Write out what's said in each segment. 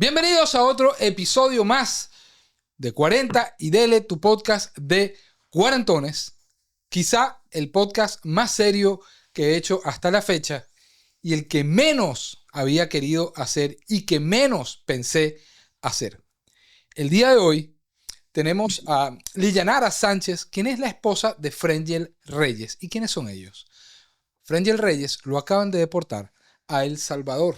Bienvenidos a otro episodio más de 40 y Dele, tu podcast de cuarentones. Quizá el podcast más serio que he hecho hasta la fecha y el que menos había querido hacer y que menos pensé hacer. El día de hoy tenemos a Liyanara Sánchez, quien es la esposa de Frangel Reyes. ¿Y quiénes son ellos? Frangel Reyes lo acaban de deportar a El Salvador,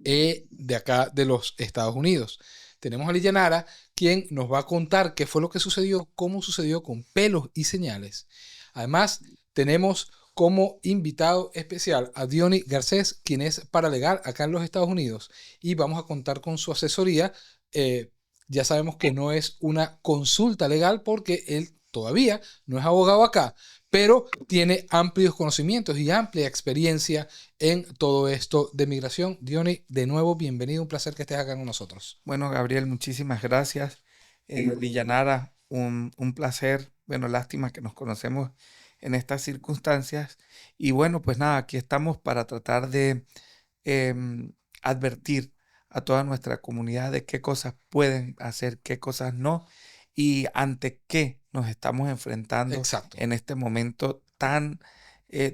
de acá de los Estados Unidos. Tenemos a Liyanara, quien nos va a contar qué fue lo que sucedió, cómo sucedió con pelos y señales. Además, tenemos como invitado especial a Diony Garcés, quien es paralegal acá en los Estados Unidos, y vamos a contar con su asesoría. Ya sabemos que no es una consulta legal porque él todavía no es abogado acá, pero tiene amplios conocimientos y amplia experiencia en todo esto de migración. Diony, de nuevo, bienvenido, un placer que estés acá con nosotros. Bueno, Gabriel, muchísimas gracias. Liyanara, un placer. Bueno, lástima que nos conocemos en estas circunstancias. Y bueno, pues nada, aquí estamos para tratar de advertir a toda nuestra comunidad de qué cosas pueden hacer, qué cosas no, y ante qué nos estamos enfrentando. Exacto. En este momento tan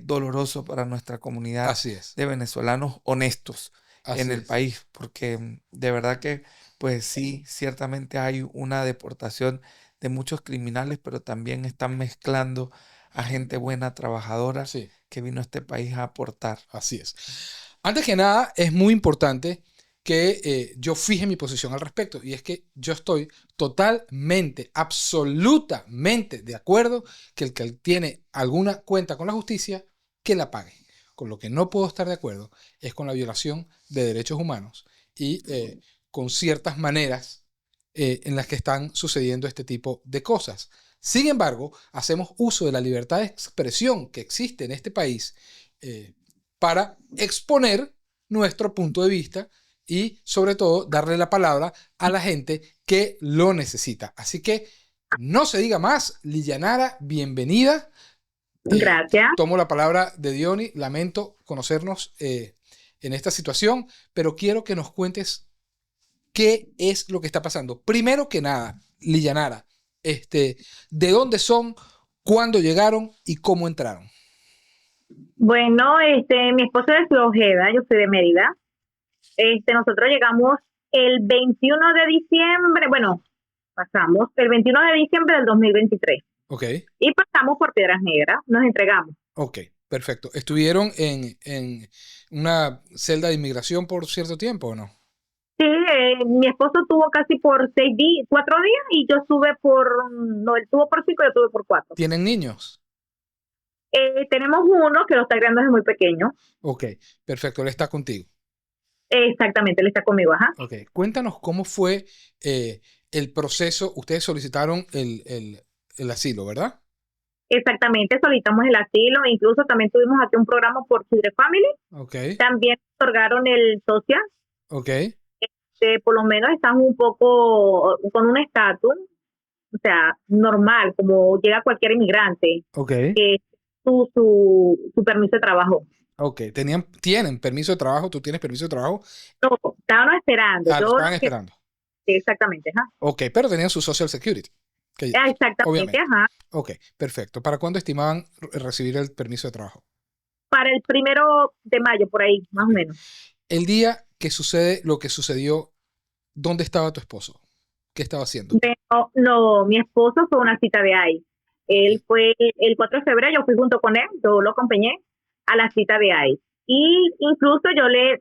doloroso para nuestra comunidad. Así es. De venezolanos honestos Así en el es. país, porque de verdad que pues sí, ciertamente hay una deportación de muchos criminales, pero también están mezclando a gente buena, trabajadora, Sí, que vino a este país a aportar. así es. Antes que nada, es muy importante que yo fije mi posición al respecto, y es que yo estoy totalmente, absolutamente de acuerdo que el que tiene alguna cuenta con la justicia, que la pague. Con lo que no puedo estar de acuerdo es con la violación de derechos humanos y con ciertas maneras en las que están sucediendo este tipo de cosas. Sin embargo, hacemos uso de la libertad de expresión que existe en este país para exponer nuestro punto de vista y sobre todo darle la palabra a la gente que lo necesita. Así que no se diga más. Liyanara, bienvenida. Gracias. Tomo la palabra de Diony. Lamento conocernos en esta situación, pero quiero que nos cuentes qué es lo que está pasando. Primero que nada, Liyanara, ¿de dónde son, cuándo llegaron y cómo entraron? Bueno, mi esposo es de Ciudad Ojeda, yo soy de Mérida. Nosotros llegamos el 21 de diciembre, bueno, pasamos el 21 de diciembre del 2023. Ok. Y pasamos por Piedras Negras, nos entregamos. Ok, perfecto. ¿Estuvieron en una celda de inmigración por cierto tiempo o no? Sí, mi esposo tuvo casi por 4 días y yo estuve no, él tuvo por 5 y yo tuve por 4. ¿Tienen niños? Tenemos uno que lo está criando desde muy pequeño. Ok, perfecto. Él está contigo. Exactamente, él está conmigo, ajá. Ok, cuéntanos cómo fue el proceso. Ustedes solicitaron el asilo, ¿verdad? Exactamente, solicitamos el asilo, incluso también tuvimos aquí un programa por Children Family. Ok, También otorgaron el social. ok, Por lo menos están un poco con un estatus, o sea, normal, como llega cualquier inmigrante, ok, que su permiso de trabajo. ok. ¿Tienen permiso de trabajo? ¿Tú tienes permiso de trabajo? No, estábamos esperando. Lo estaban esperando. Exactamente, ajá. Ok, pero tenían su Social Security. Exactamente, Obviamente. ajá. Ok, perfecto. ¿Para cuándo estimaban recibir el permiso de trabajo? Para el 1 de mayo, por ahí, más o menos. El día que sucede lo que sucedió, ¿dónde estaba tu esposo? ¿Qué estaba haciendo? No, mi esposo fue una cita de ICE. Él fue el 4 de febrero, yo fui junto con él, yo lo acompañé a la cita de ICE. Y incluso yo le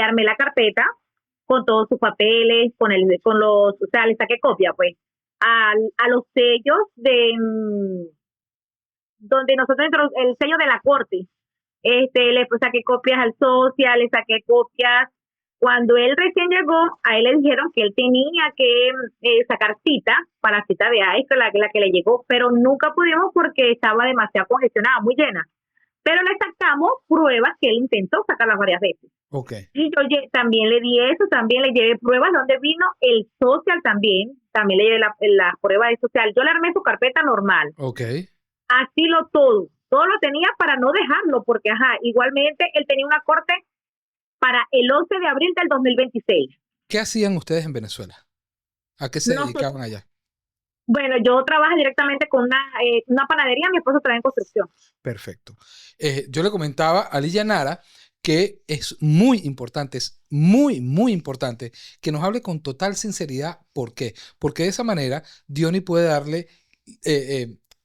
armé la carpeta con todos sus papeles, o sea, le saqué copia, pues, a los sellos donde nosotros el sello de la corte. Le saqué copias al social, le saqué copias. Cuando él recién llegó, a él le dijeron que él tenía que sacar cita para cita de ICE, la que le llegó, pero nunca pudimos porque estaba demasiado congestionada, muy llena. Pero le sacamos pruebas que él intentó sacarlas varias veces. Okay. Y yo también le di eso, también le llevé pruebas donde vino el social también le llevé la prueba de social. Yo le armé su carpeta normal. Okay. Así todo lo tenía para no dejarlo, porque igualmente él tenía una corte para el 11 de abril del 2026. ¿Qué hacían ustedes en Venezuela? ¿A qué se Nosotros, dedicaban allá? bueno, yo trabajo directamente con una panadería, mi esposo trabaja en construcción. Perfecto. Yo le comentaba a Lilia Nara que es muy importante, es muy, muy importante que nos hable con total sinceridad. ¿Por qué? Porque de esa manera Diony puede darle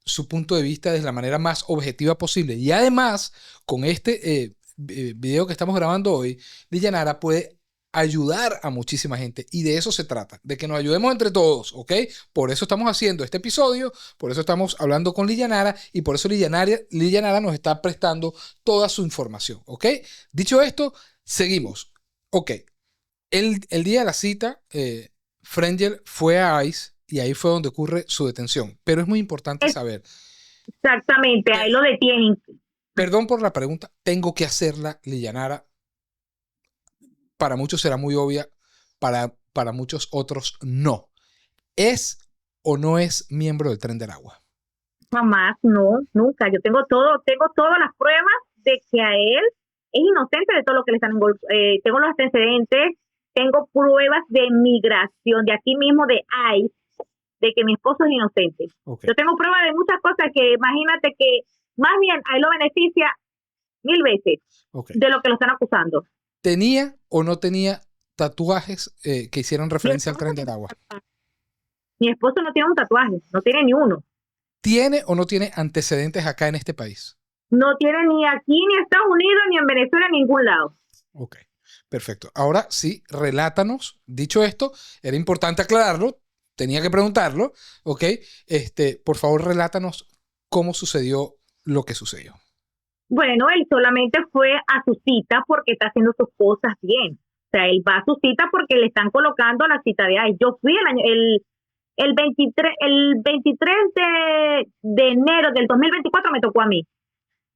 su punto de vista de la manera más objetiva posible. Y además, con este video que estamos grabando hoy, Lilia Nara puede ayudar a muchísima gente y de eso se trata, de que nos ayudemos entre todos, ¿ok? Por eso estamos haciendo este episodio, por eso estamos hablando con Lilia Nara y por eso Lilia Nara nos está prestando toda su información, ¿ok? Dicho esto, seguimos. Ok, el día de la cita, Frangel fue a ICE y ahí fue donde ocurre su detención, pero es muy importante saber. Exactamente, ahí lo detienen. Perdón por la pregunta, tengo que hacerla, Lilia Nara. Para muchos será muy obvia, para muchos otros no. ¿Es o no es miembro del Tren del Agua? Jamás, no, nunca. Yo tengo todas las pruebas de que a él es inocente de todo lo que le están tengo los antecedentes, tengo pruebas de migración de aquí mismo de ICE, de que mi esposo es inocente. Okay. Yo tengo pruebas de muchas cosas que imagínate que más bien a él lo beneficia 1000 veces de lo que lo están acusando. ¿Tenía o no tenía tatuajes que hicieron referencia al Tren del Agua? Mi esposo no tiene un tatuaje, no tiene ni uno. ¿Tiene o no tiene antecedentes acá en este país? No tiene ni aquí, ni en Estados Unidos, ni en Venezuela, en ningún lado. Ok, perfecto. Ahora sí, relátanos. Dicho esto, era importante aclararlo, tenía que preguntarlo, ¿ok? Por favor, relátanos cómo sucedió lo que sucedió. Bueno, él solamente fue a su cita porque está haciendo sus cosas bien. O sea, él va a su cita porque le están colocando la cita de ahí. Yo fui el 23 de enero del 2024 me tocó a mí.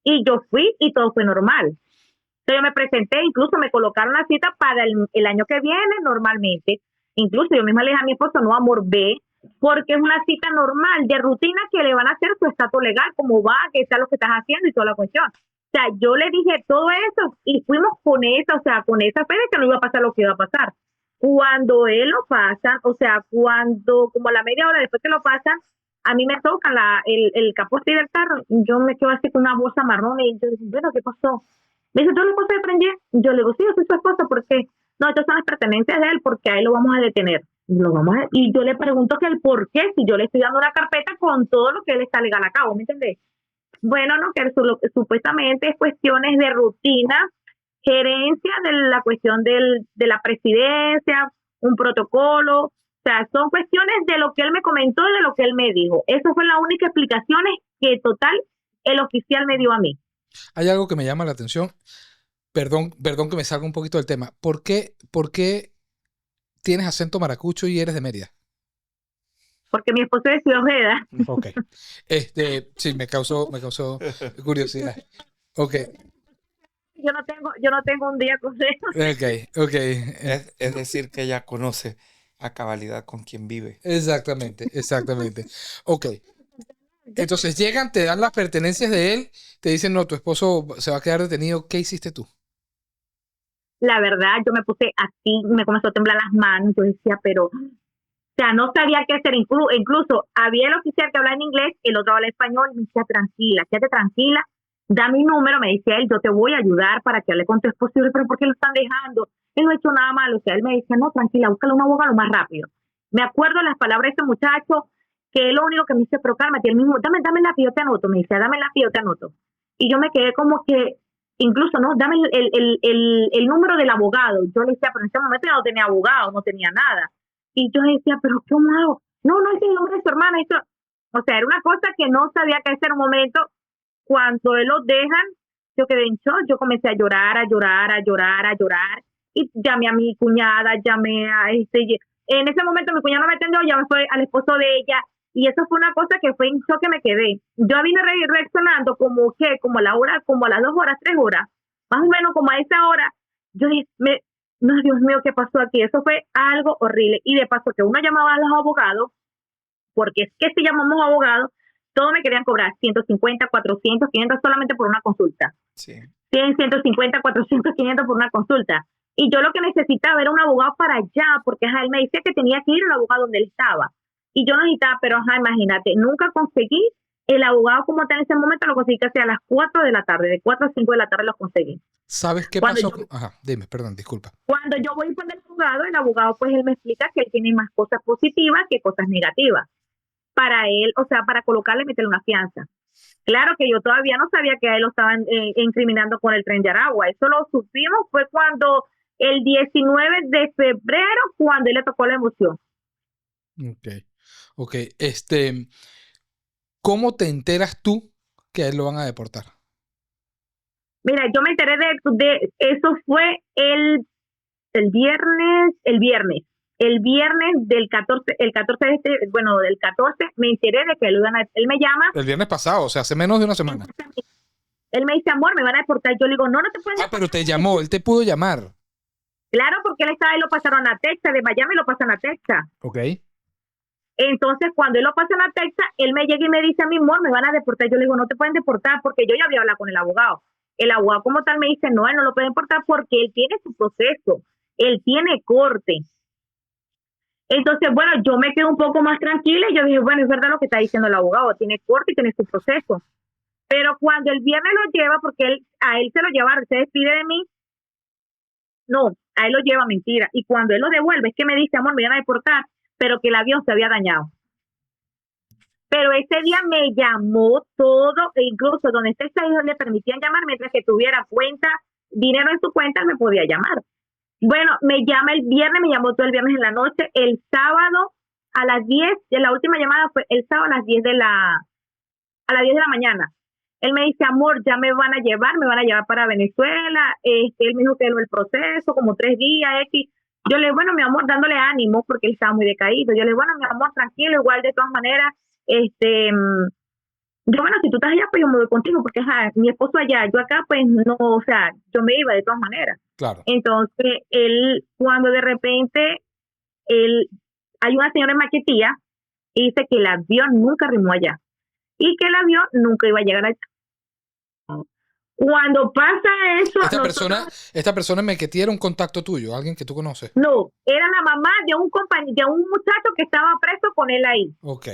Y yo fui y todo fue normal. Entonces yo me presenté, incluso me colocaron la cita para el año que viene normalmente. Incluso yo misma le dije a mi esposo, no, amor, ve, porque es una cita normal, de rutina, que le van a hacer su estatus legal, cómo va, qué está lo que estás haciendo y toda la cuestión. O sea, yo le dije todo eso y fuimos con esa fe de que no iba a pasar lo que iba a pasar. Cuando él lo pasa, o sea, como a la media hora después que lo pasan, a mí me tocan el capote del carro, yo me quedo así con una bolsa marrón y yo digo, bueno, ¿qué pasó? Me dice, ¿tú eres la esposa de Frangel? Yo le digo, sí, yo soy su esposa, ¿por qué? No, estas son las pertenencias de él, porque a él lo vamos a detener. Y yo le pregunto que el por qué, si yo le estoy dando una carpeta con todo lo que él está legal a cabo, ¿me entendés? Bueno, no, que supuestamente es cuestiones de rutina, gerencia de la cuestión de la presidencia, un protocolo, o sea, son cuestiones de lo que él me comentó y de lo que él me dijo. Esa fue la única explicación que total el oficial me dio a mí. Hay algo que me llama la atención. Perdón que me salga un poquito del tema. ¿Por qué tienes acento maracucho y eres de Mérida? Porque mi esposo es de Ciudad Ojeda. Ok. Sí, me causó curiosidad. Ok. Yo no tengo un día con eso. Ok. Es decir, que ella conoce a cabalidad con quien vive. Exactamente. Ok. Entonces llegan, te dan las pertenencias de él, te dicen, no, tu esposo se va a quedar detenido. ¿Qué hiciste tú? La verdad, yo me puse así, me comenzó a temblar las manos. Yo decía, pero, o sea, no sabía qué hacer. Incluso había el oficial que hablaba en inglés, el otro habla español, y me decía, tranquila, quédate tranquila, da mi número, me decía él, yo te voy a ayudar para que hable con tu esposo. Pero ¿por qué lo están dejando? Él no ha hecho nada malo. O sea, él me decía, no, tranquila, búscale un abogado lo más rápido. Me acuerdo las palabras de ese muchacho, que es lo único que me dice, pero cálmate, él mismo, dame el lápiz, yo te anoto. Me decía, dame el lápiz, yo te anoto. Y yo me quedé como que, incluso, no, dame el número del abogado. Yo le decía, pero en ese momento yo no tenía abogado, no tenía nada. Y yo decía, pero ¿cómo hago? No, ese es el nombre de su hermana. O sea, era una cosa que no sabía qué hacer. Un momento, cuando él los dejan, yo quedé en shock. Yo comencé a llorar. Y llamé a mi cuñada, en ese momento mi cuñada me atendió, ya me fue al esposo de ella. Y eso fue una cosa que fue en shock, que me quedé. Yo vine reaccionando como a las 2 horas, 3 horas, más o menos como a esa hora. Yo dije, no, Dios mío, ¿qué pasó aquí? Eso fue algo horrible. Y de paso que uno llamaba a los abogados, porque es que si llamamos abogados, todos me querían cobrar 150, 400, 500 solamente por una consulta. Sí. O 100, 150, 400, 500 por una consulta. Y yo lo que necesitaba era un abogado para allá, porque él me decía que tenía que ir al abogado donde él estaba. Y yo necesitaba, pero imagínate, nunca conseguí el abogado como tal en ese momento, lo conseguí casi a las 4 de la tarde, de 4 a 5 de la tarde lo conseguí. ¿Sabes qué Cuando pasó? yo- Ajá, dime, perdón, disculpa. Cuando yo voy con el abogado pues él me explica que él tiene más cosas positivas que cosas negativas. Para él, o sea, para colocarle y meterle una fianza. Claro que yo todavía no sabía que a él lo estaban incriminando con el Tren de Aragua. Eso lo supimos fue cuando el 19 de febrero, cuando él le tocó la emoción. Ok. ¿Cómo te enteras tú que a él lo van a deportar? Mira, yo me enteré de eso fue el viernes del 14, el 14 del 14 me enteré de que él me llama. El viernes pasado, o sea, hace menos de una semana. Él me dice, amor, me van a deportar. Yo le digo, no te pueden Ah, pero te llamó, él te pudo llamar. Claro, porque él estaba y lo pasaron a Texas, de Miami lo pasan a Texas. Ok. Entonces, cuando él lo pasan a Texas, él me llega y me dice a mi amor, me van a deportar. Yo le digo, no te pueden deportar porque yo ya había hablado con el abogado. El abogado como tal me dice, no, él no lo puede deportar porque él tiene su proceso, él tiene corte. Entonces, bueno, yo me quedo un poco más tranquila y yo dije, bueno, es verdad lo que está diciendo el abogado, tiene corte y tiene su proceso. Pero cuando el viernes lo lleva, porque a él se lo llevaron, se despide de mí, no, a él lo lleva, mentira. Y cuando él lo devuelve, es que me dice, amor, me van a deportar, pero que el avión se había dañado. Pero ese día me llamó todo, e incluso donde esté ese hijo le permitían llamar, mientras que tuviera dinero en su cuenta, él me podía llamar. Bueno, me llama el viernes, me llamó todo el viernes en la noche, el sábado a las 10, la última llamada fue el sábado a las 10 de la mañana. Él me dice, amor, ya me van a llevar para Venezuela. Él me dijo que el proceso, como 3 días, X. Yo le digo, bueno, mi amor, dándole ánimo, porque él estaba muy decaído. Yo le digo, bueno, mi amor, tranquilo, igual de todas maneras, yo, bueno, si tú estás allá, pues yo me voy contigo, porque mi esposo allá, yo acá, pues no, o sea, yo me iba de todas maneras. Claro. Entonces, cuando de repente, hay una señora en Maquetía, y dice que el avión nunca arrimó allá, y que el avión nunca iba a llegar allá. Cuando pasa eso, Esta persona en Mequetía era un contacto tuyo, alguien que tú conoces. No, era la mamá de un muchacho que estaba preso con él ahí. Ok.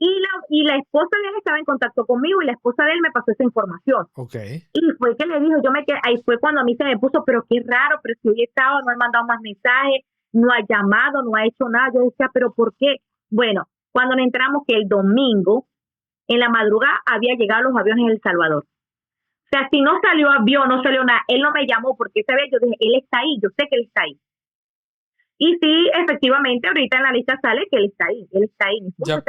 Y la esposa de él estaba en contacto conmigo y la esposa de él me pasó esa información. Ok. Y fue que le dijo, ahí fue cuando a mí se me puso, pero qué raro, pero si hoy estaba, no ha mandado más mensajes, no ha llamado, no ha hecho nada. Yo decía, pero ¿por qué? Bueno, cuando nos entramos que el domingo, en la madrugada, había llegado los aviones en El Salvador. O sea, si no salió avión, no salió nada, él no me llamó porque esa vez yo dije, él está ahí, yo sé que él está ahí. Y sí, efectivamente, ahorita en la lista sale que él está ahí.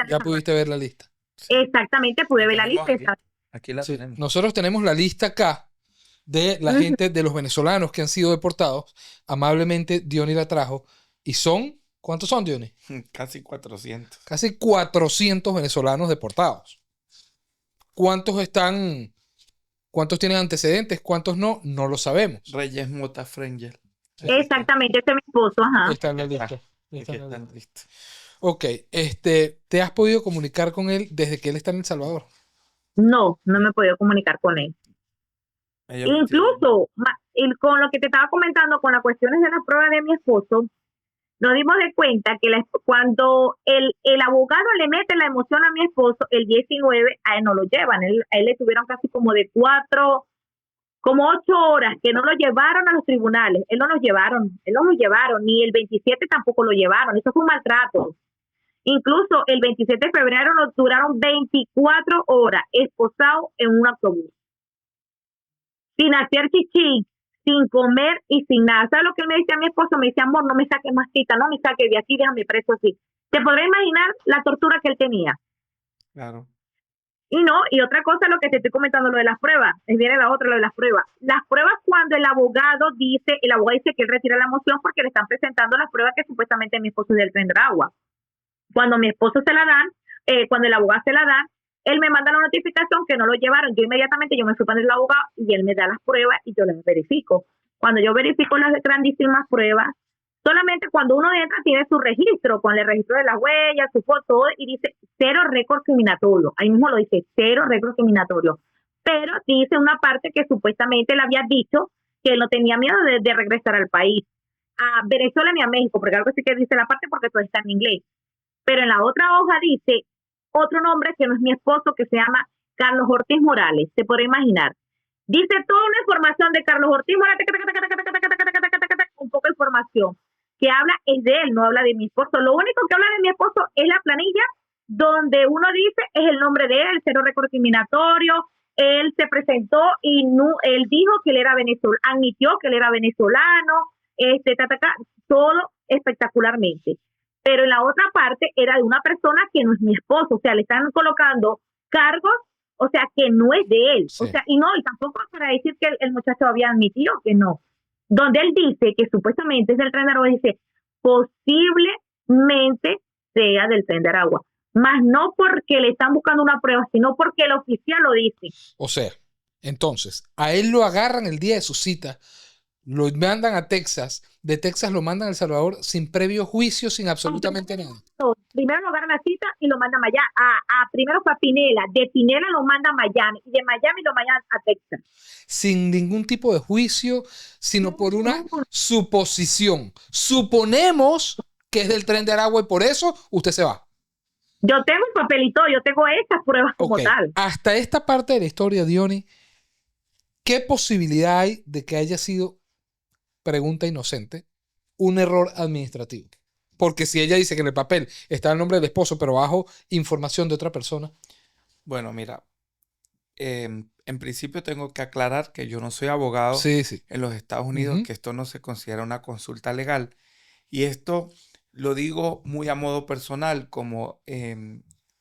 Ya pudiste ver la lista. Sí. Exactamente, pude ver la lista. Aquí la tenemos. Nosotros tenemos la lista acá de la gente, de los venezolanos que han sido deportados. Amablemente, Diony la trajo. Y son, ¿cuántos son, Diony? Casi 400. Casi 400 venezolanos deportados. ¿Cuántos tienen antecedentes? ¿Cuántos no? No lo sabemos. Reyes Mota Frengel. Exactamente, este es mi esposo, ajá. Está en la lista. Está en la lista. Ok, ¿te has podido comunicar con él desde que él está en El Salvador? No me he podido comunicar con él. Incluso, con lo que te estaba comentando, con las cuestiones de la prueba de mi esposo, nos dimos de cuenta que cuando el abogado le mete la emoción a mi esposo, el 19, a él no lo llevan. A él le tuvieron casi como 8 horas que no lo llevaron a los tribunales. Él no lo llevaron, ni el 27 tampoco lo llevaron. Eso fue un maltrato. Incluso el 27 de febrero nos duraron 24 horas esposados en un autobús, sin hacer chichi, sin comer y sin nada. ¿Sabes lo que él me dice a mi esposo? Me dice, amor, no me saques más cita, no me saques de aquí, déjame preso así. ¿Te podrás imaginar la tortura que él tenía? Claro. Y otra cosa, lo que te estoy comentando, lo de las pruebas, viene la otra, lo de las pruebas. Las pruebas, cuando el abogado dice que él retira la moción porque le están presentando las pruebas que supuestamente mi esposo es del Tren de Aragua. Cuando mi esposo se la dan, cuando el abogado se la dan, él me manda la notificación que no lo llevaron. Yo inmediatamente me fui con el abogado y él me da las pruebas y yo las verifico. Cuando yo verifico las grandísimas pruebas, solamente cuando uno entra tiene su registro, con el registro de las huellas, su foto, y dice 0 récord criminatorio. Ahí mismo lo dice, 0 récord criminatorio. pero dice una parte que supuestamente le había dicho que él no tenía miedo de regresar al país, a Venezuela ni a México, porque algo sí que dice la parte porque todo está en inglés. Pero en la otra hoja dice otro nombre que no es mi esposo, que se llama Carlos Ortiz Morales, se podrá imaginar. Dice toda una información de Carlos Ortiz Morales, un poco de información que habla es de él, no habla de mi esposo. Lo único que habla de mi esposo es la planilla donde uno dice es el nombre de él, cero récord discriminatorio. Él se presentó y no, él dijo que él era venezolano, admitió que él era venezolano, todo espectacularmente. Pero en la otra parte era de una persona que no es mi esposo, o sea, le están colocando cargos, o sea, que no es de él. Sí. O sea, y tampoco para decir que el muchacho había admitido que no. Donde él dice que supuestamente es del Tren de Aragua, dice posiblemente sea del Tren de Aragua, más no porque le están buscando una prueba, sino porque el oficial lo dice. O sea, entonces, a él lo agarran el día de su cita, lo mandan a Texas, de Texas lo mandan a El Salvador sin previo juicio, sin absolutamente nada. Primero lo agarran la cita y lo mandan allá. Primero fue a Pinela, de Pinela lo mandan a Miami, y de Miami lo mandan a Texas. Sin ningún tipo de juicio, sino por una suposición. Suponemos que es del Tren de Aragua y por eso usted se va. Yo tengo el papelito, yo tengo estas pruebas como tal. Hasta esta parte de la historia, Diony, ¿qué posibilidad hay de que haya sido, pregunta inocente, un error administrativo? Porque si ella dice que en el papel está el nombre del esposo, pero bajo información de otra persona. Bueno, mira, en principio tengo que aclarar que yo no soy abogado Sí, sí. en los Estados Unidos, que esto no se considera una consulta legal. Y esto lo digo muy a modo personal, como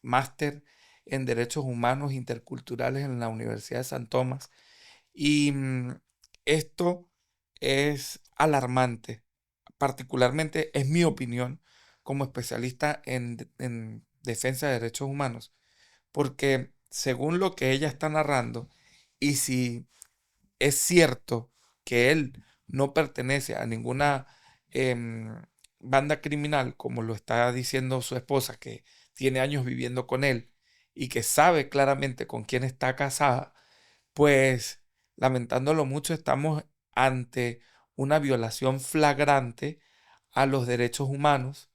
máster en Derechos Humanos Interculturales en la Universidad de San Tomás. Y esto es alarmante, particularmente es mi opinión como especialista en defensa de derechos humanos, porque según lo que ella está narrando, y si es cierto que él no pertenece a ninguna banda criminal, como lo está diciendo su esposa, que tiene años viviendo con él y que sabe claramente con quién está casada, pues lamentándolo mucho, estamos ante una violación flagrante a los derechos humanos,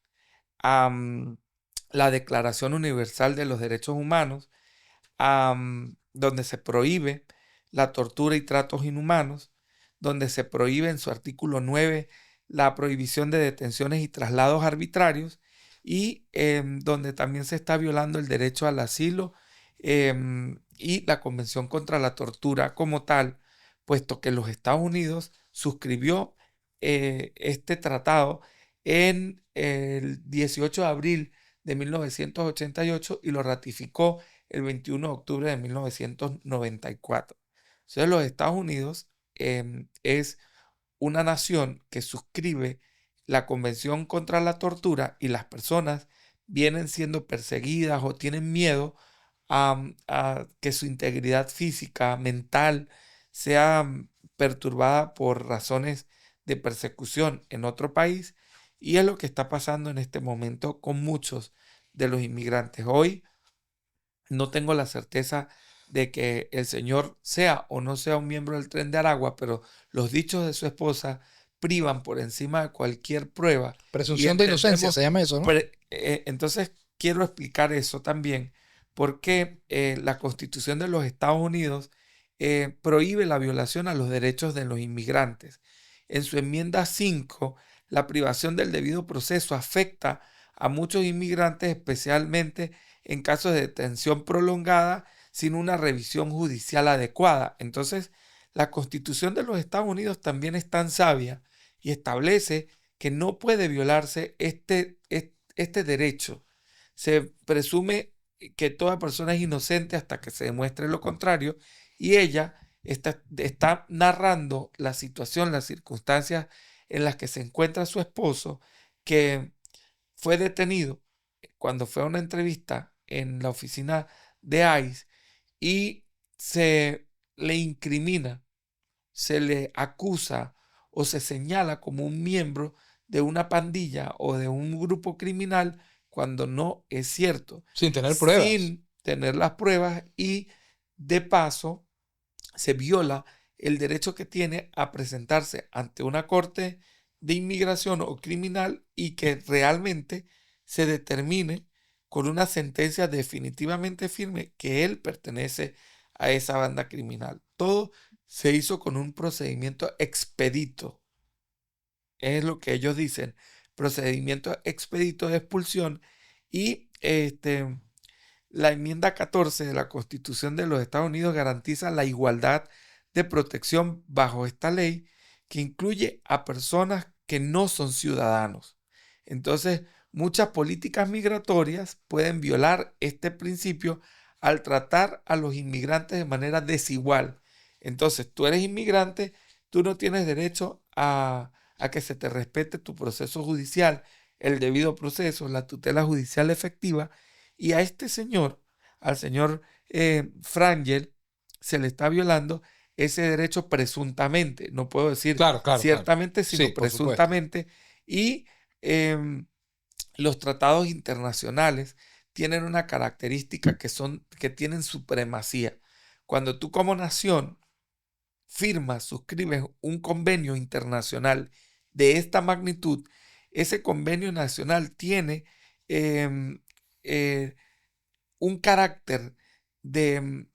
a la Declaración Universal de los Derechos Humanos, donde se prohíbe la tortura y tratos inhumanos, donde se prohíbe en su artículo 9 la prohibición de detenciones y traslados arbitrarios, y donde también se está violando el derecho al asilo y la Convención contra la Tortura como tal, puesto que los Estados Unidos suscribió este tratado en el 18 de abril de 1988 y lo ratificó el 21 de octubre de 1994. Entonces los Estados Unidos es una nación que suscribe la Convención contra la Tortura, y las personas vienen siendo perseguidas o tienen miedo a que su integridad física, mental, sea perturbada por razones de persecución en otro país, y es lo que está pasando en este momento con muchos de los inmigrantes. Hoy no tengo la certeza de que el señor sea o no sea un miembro del Tren de Aragua, pero los dichos de su esposa privan por encima de cualquier prueba. Presunción de inocencia, se llama eso, ¿no? Entonces, quiero explicar eso también, porque la Constitución de los Estados Unidos prohíbe la violación a los derechos de los inmigrantes. En su enmienda 5, la privación del debido proceso afecta a muchos inmigrantes, especialmente en casos de detención prolongada sin una revisión judicial adecuada. Entonces, la Constitución de los Estados Unidos también es tan sabia y establece que no puede violarse este derecho. Se presume que toda persona es inocente hasta que se demuestre lo contrario, y ella está narrando la situación, las circunstancias en las que se encuentra su esposo, que fue detenido cuando fue a una entrevista en la oficina de ICE y se le incrimina, se le acusa o se señala como un miembro de una pandilla o de un grupo criminal, cuando no es cierto. Sin tener pruebas. Sin tener las pruebas, y de paso se viola el derecho que tiene a presentarse ante una corte de inmigración o criminal y que realmente se determine con una sentencia definitivamente firme que él pertenece a esa banda criminal. Todo se hizo con un procedimiento expedito. Es lo que ellos dicen, procedimiento expedito de expulsión. Y la enmienda 14 de la Constitución de los Estados Unidos garantiza la igualdad de protección bajo esta ley, que incluye a personas que no son ciudadanos. Entonces, muchas políticas migratorias pueden violar este principio al tratar a los inmigrantes de manera desigual. Entonces, tú eres inmigrante, tú no tienes derecho a que se te respete tu proceso judicial, el debido proceso, la tutela judicial efectiva, y a este señor, al señor Frangel, se le está violando ese derecho presuntamente. No puedo decir Claro, ciertamente, claro. sino Sí, por supuesto. presuntamente. Y los tratados internacionales tienen una característica que tienen supremacía. Cuando tú como nación firmas, suscribes un convenio internacional de esta magnitud, ese convenio nacional tiene un carácter de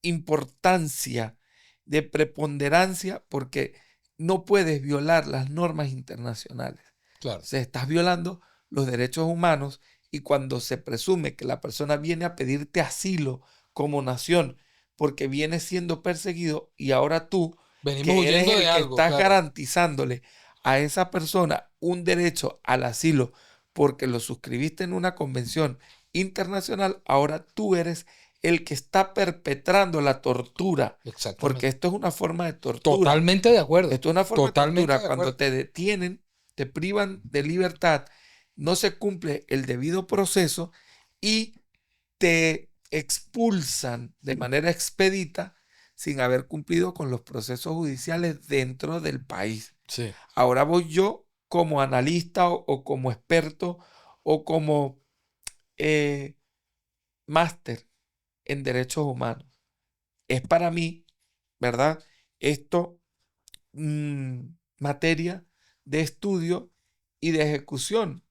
importancia, de preponderancia, porque no puedes violar las normas internacionales. Claro. Se estás violando los derechos humanos, y cuando se presume que la persona viene a pedirte asilo como nación porque viene siendo perseguido, y ahora tú, Venimos que eres huyendo el de que algo, estás claro. garantizándole a esa persona un derecho al asilo porque lo suscribiste en una convención internacional, ahora tú eres el que está perpetrando la tortura. Exactamente. Porque esto es una forma de tortura. Totalmente de acuerdo. Esto es una forma Totalmente de tortura. de acuerdo. Cuando te detienen, te privan de libertad, no se cumple el debido proceso y te expulsan de manera expedita sin haber cumplido con los procesos judiciales dentro del país. Sí. Ahora voy yo como analista o como experto o como máster en derechos humanos. Es para mí, ¿verdad? Esto materia de estudio y de ejecución.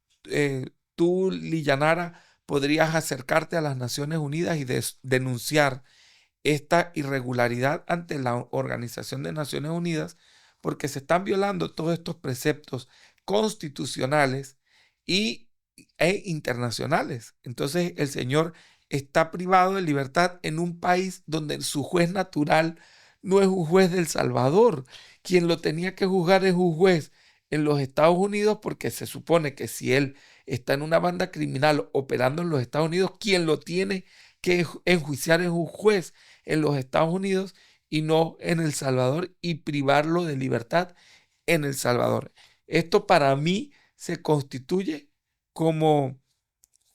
Tú, Liyanara, podrías acercarte a las Naciones Unidas y denunciar esta irregularidad ante la Organización de Naciones Unidas, porque se están violando todos estos preceptos constitucionales e internacionales. Entonces el señor está privado de libertad en un país donde su juez natural no es un juez de El Salvador. Quien lo tenía que juzgar es un juez en los Estados Unidos, porque se supone que si él está en una banda criminal operando en los Estados Unidos, quien lo tiene que enjuiciar es un juez en los Estados Unidos y no en El Salvador, y privarlo de libertad en El Salvador. Esto para mí se constituye como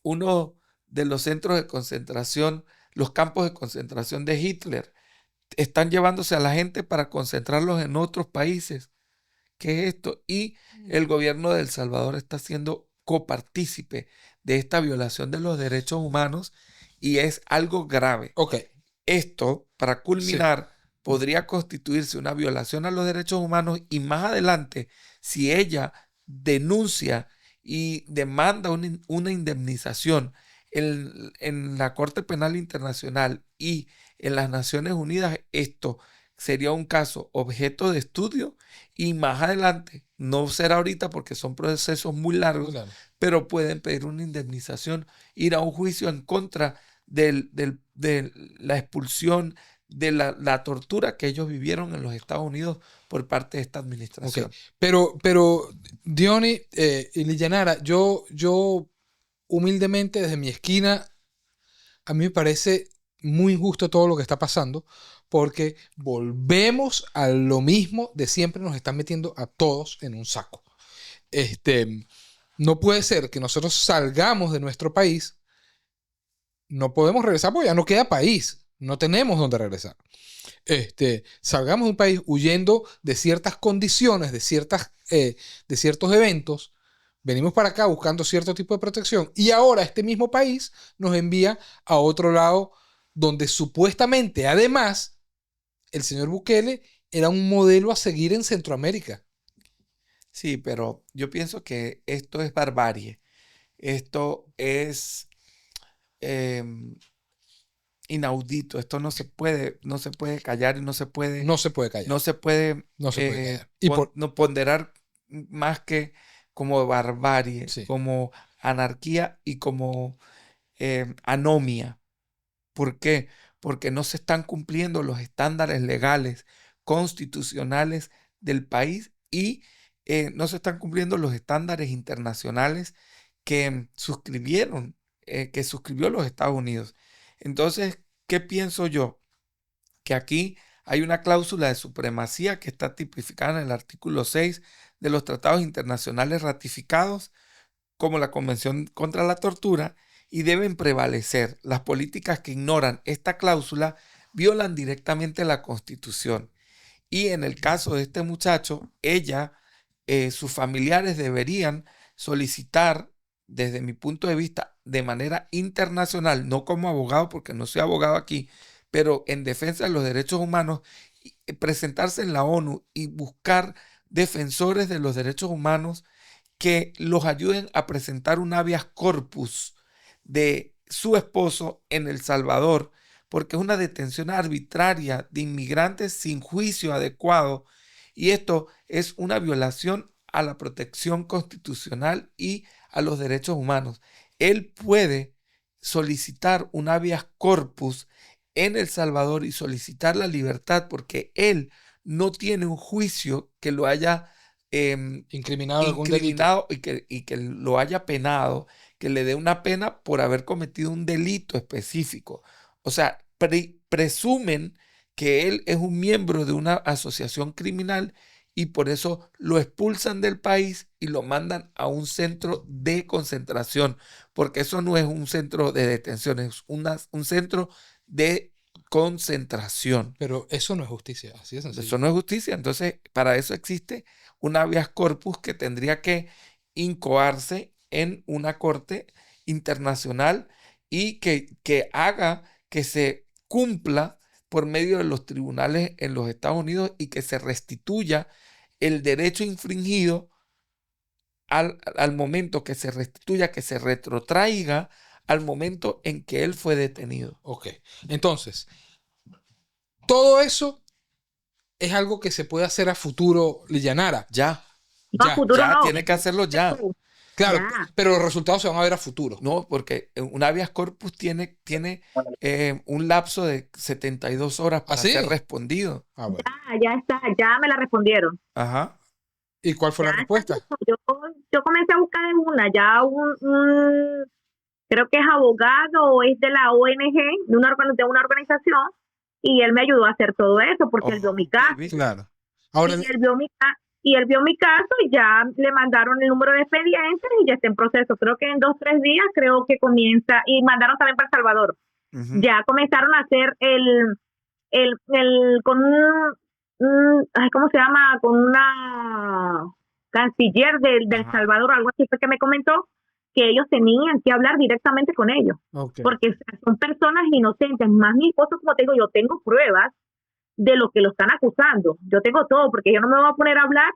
uno de los centros de concentración, los campos de concentración de Hitler. Están llevándose a la gente para concentrarlos en otros países. ¿Qué es esto? Y el gobierno de El Salvador está siendo copartícipe de esta violación de los derechos humanos, y es algo grave. Ok. Esto, para culminar, podría constituirse una violación a los derechos humanos, y más adelante, si ella denuncia y demanda una indemnización en la Corte Penal Internacional y en las Naciones Unidas, esto sería un caso objeto de estudio, y más adelante, no será ahorita porque son procesos muy largos, Claro. pero pueden pedir una indemnización, ir a un juicio en contra de la expulsión, de la tortura que ellos vivieron en los Estados Unidos por parte de esta administración. Okay. Pero Diony y Liyanara, yo humildemente desde mi esquina, a mí me parece muy injusto todo lo que está pasando, porque volvemos a lo mismo de siempre, nos están metiendo a todos en un saco. No puede ser que nosotros salgamos de nuestro país, no podemos regresar porque ya no queda país, no tenemos dónde regresar. Salgamos de un país huyendo de ciertas condiciones, de ciertos eventos, venimos para acá buscando cierto tipo de protección, y ahora este mismo país nos envía a otro lado donde supuestamente, además, el señor Bukele era un modelo a seguir en Centroamérica. Sí, pero yo pienso que esto es barbarie. Esto es em, inaudito. Esto no se puede callar y No se puede callar. no se puede, No se puede callar. Y no ponderar más que como barbarie, Sí. como anarquía y como anomia. ¿Por qué? Porque no se están cumpliendo los estándares legales, constitucionales del país y no se están cumpliendo los estándares internacionales que suscribió los Estados Unidos. Entonces, ¿qué pienso yo? Que aquí hay una cláusula de supremacía que está tipificada en el artículo 6 de los tratados internacionales ratificados, como la Convención contra la Tortura, y deben prevalecer. Las políticas que ignoran esta cláusula violan directamente la Constitución. Y en el caso de este muchacho, sus familiares deberían solicitar, desde mi punto de vista, de manera internacional, no como abogado, porque no soy abogado aquí, pero en defensa de los derechos humanos, presentarse en la ONU y buscar defensores de los derechos humanos que los ayuden a presentar un habeas corpus de su esposo en El Salvador, porque es una detención arbitraria de inmigrantes sin juicio adecuado, y esto es una violación a la protección constitucional y a los derechos humanos. Él puede solicitar un habeas corpus en El Salvador y solicitar la libertad porque él no tiene un juicio que lo haya incriminado de algún delito. y que lo haya penado, que le dé una pena por haber cometido un delito específico. O sea, presumen que él es un miembro de una asociación criminal y por eso lo expulsan del país y lo mandan a un centro de concentración, porque eso no es un centro de detención, es un centro de concentración. Pero eso no es justicia, así de sencillo. Eso no es justicia. Entonces, para eso existe un habeas corpus que tendría que incoarse en una corte internacional y que haga que se cumpla por medio de los tribunales en los Estados Unidos y que se restituya el derecho infringido al momento que se restituya, que se retrotraiga al momento en que él fue detenido. Ok. Entonces, todo eso es algo que se puede hacer a futuro, Lillanara. Ya, No, a Ya, futuro ya, no. tiene que hacerlo ya. claro, Ya. pero los resultados se van a ver a futuro. No, porque un habeas corpus tiene un lapso de 72 horas para ¿Ah, sí? ser respondido. Ah, bueno. Ya está, ya me la respondieron. Ajá. ¿Y cuál fue la Ya respuesta? está. Yo comencé a buscar en una, ya creo que es abogado o es de la ONG, de una organización, y él me ayudó a hacer todo eso porque él vio mi caso. ¿viste? Claro. Ahora, Y él vio mi caso y ya le mandaron el número de expedientes y ya está en proceso. Creo que en 2-3 días creo que comienza, y mandaron también para El Salvador. Ujú. Ya comenzaron a hacer con ¿cómo se llama? Con una canciller del Ajá. Salvador, algo así fue que me comentó, que ellos tenían que hablar directamente con ellos, ok. porque son personas inocentes. Más mi esposo, como te digo, yo tengo pruebas de lo que lo están acusando. Yo tengo todo, porque yo no me voy a poner a hablar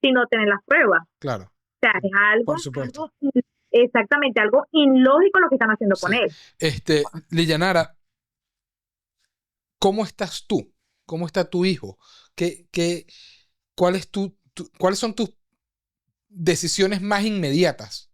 si no tener las pruebas. Claro, O sea, es por supuesto. exactamente, algo ilógico lo que están haciendo con Sí. él. Lillanara, ¿cómo estás tú? ¿Cómo está tu hijo? ¿Cuáles son tus decisiones más inmediatas?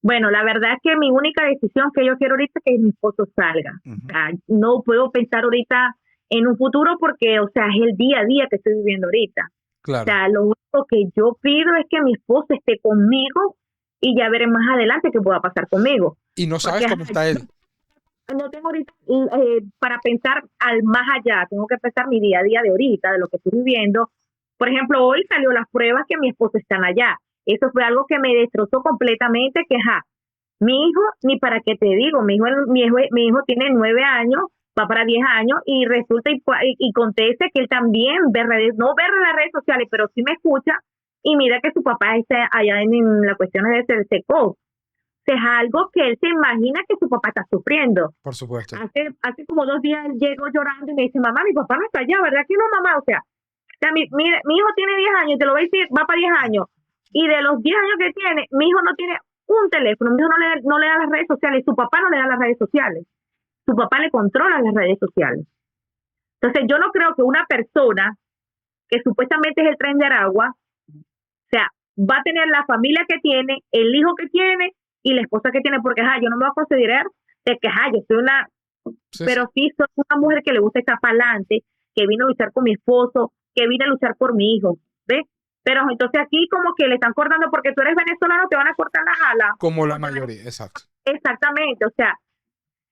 Bueno, la verdad es que mi única decisión que yo quiero ahorita es que mi esposo salga. Ujú. O sea, no puedo pensar ahorita en un futuro porque, o sea, es el día a día que estoy viviendo ahorita. O Claro. sea, lo único que yo pido es que mi esposo esté conmigo y ya veré más adelante qué pueda pasar conmigo. Y no sabes Porque cómo está él. no tengo ahorita para pensar al más allá, tengo que pensar mi día a día de ahorita, de lo que estoy viviendo. Por ejemplo, hoy salió las pruebas que mi esposo está allá. Eso fue algo que me destrozó completamente, que mi hijo, ni para qué te digo, mi hijo tiene 9 años, va para 10 años, y resulta y contesta que él también no ve las redes sociales, pero sí me escucha, y mira que su papá está allá en las cuestiones de SECO. O es algo que él se imagina que su papá está sufriendo. Por supuesto. Hace como 2 días él llegó llorando y me dice, mamá, mi papá no está allá, ¿verdad que no, mamá? O sea mi hijo tiene 10 años, te lo voy a decir, va para 10 años. Y de los 10 años que tiene, mi hijo no tiene un teléfono, mi hijo no le da las redes sociales, su papá no le da las redes sociales. Su papá le controla las redes sociales. Entonces yo no creo que una persona que supuestamente es el Tren de Aragua, o sea, va a tener la familia que tiene, el hijo que tiene y la esposa que tiene, porque yo no me voy a considerar de que yo soy una, pero sí soy una mujer que le gusta estar para adelante, que vino a luchar con mi esposo, que vine a luchar por mi hijo, ¿ves? Pero entonces aquí como que le están cortando porque tú eres venezolano, te van a cortar las alas. Como la mayoría, exacto. Exactamente, o sea,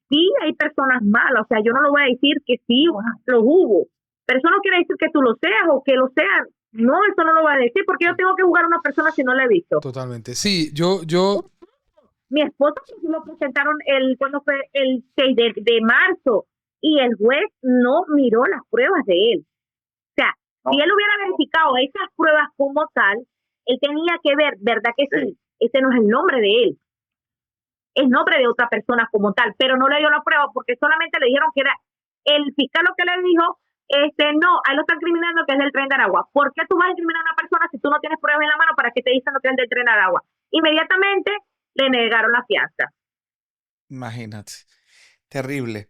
sí hay personas malas, o sea, yo no lo voy a decir que sí, los hubo, pero eso no quiere decir que tú lo seas o que lo seas. No, eso no lo voy a decir porque yo tengo que jugar a una persona si no la he visto. Totalmente. Sí, yo... Mi esposo lo presentaron cuando fue el 6 de marzo y el juez no miró las pruebas de él. O sea, si él hubiera verificado esas pruebas como tal, él tenía que ver, ¿verdad que sí? Ese no es el nombre de él. Es nombre de otra persona como tal, pero no le dio la prueba porque solamente le dijeron que era el fiscal lo que le dijo, no, a él lo están criminando que es del Tren de Aragua. ¿Por qué tú vas a incriminar a una persona si tú no tienes pruebas en la mano para que te dicen lo que es del Tren de Aragua? Inmediatamente le negaron la fianza. Imagínate, terrible.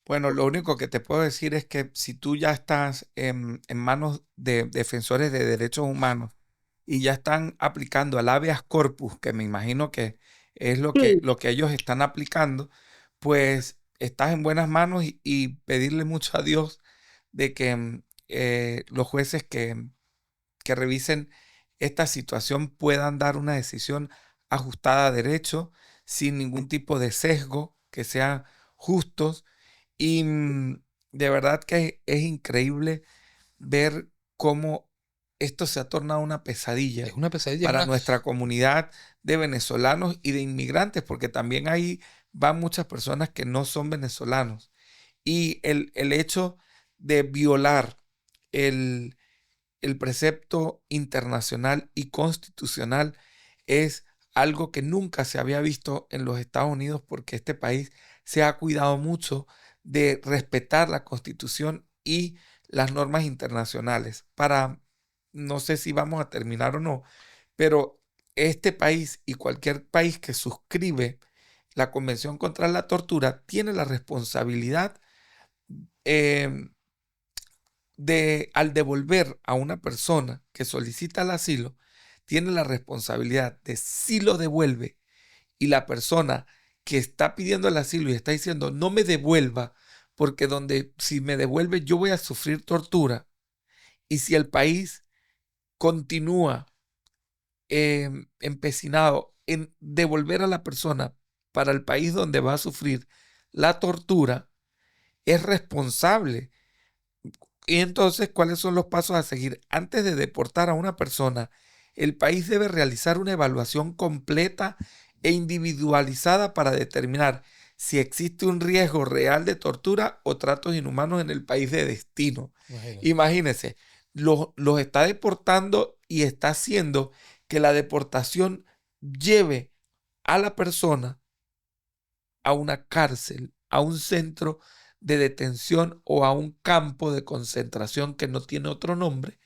Bueno, lo único que te puedo decir es que si tú ya estás en manos de defensores de derechos humanos y ya están aplicando al habeas corpus, que me imagino que es lo que ellos están aplicando, pues estás en buenas manos y pedirle mucho a Dios de que los jueces que revisen esta situación puedan dar una decisión ajustada a derecho, sin ningún tipo de sesgo, que sean justos. Y de verdad que es increíble ver cómo esto se ha tornado una pesadilla. Es una pesadilla. Para nuestra comunidad de venezolanos y de inmigrantes, porque también ahí van muchas personas que no son venezolanos. Y el hecho de violar el precepto internacional y constitucional es algo que nunca se había visto en los Estados Unidos, porque este país se ha cuidado mucho de respetar la Constitución y las normas internacionales. No sé si vamos a terminar o no, pero este país y cualquier país que suscribe la Convención contra la Tortura tiene la responsabilidad al devolver a una persona que solicita el asilo, tiene la responsabilidad de si lo devuelve y la persona que está pidiendo el asilo y está diciendo no me devuelva porque si me devuelve yo voy a sufrir tortura, y si el país continúa empecinado en devolver a la persona para el país donde va a sufrir la tortura, es responsable. Y entonces, ¿cuáles son los pasos a seguir? Antes de deportar a una persona, el país debe realizar una evaluación completa e individualizada para determinar si existe un riesgo real de tortura o tratos inhumanos en el país de destino. Imagínense, los está deportando y está haciendo que la deportación lleve a la persona a una cárcel, a un centro de detención o a un campo de concentración que no tiene otro nombre.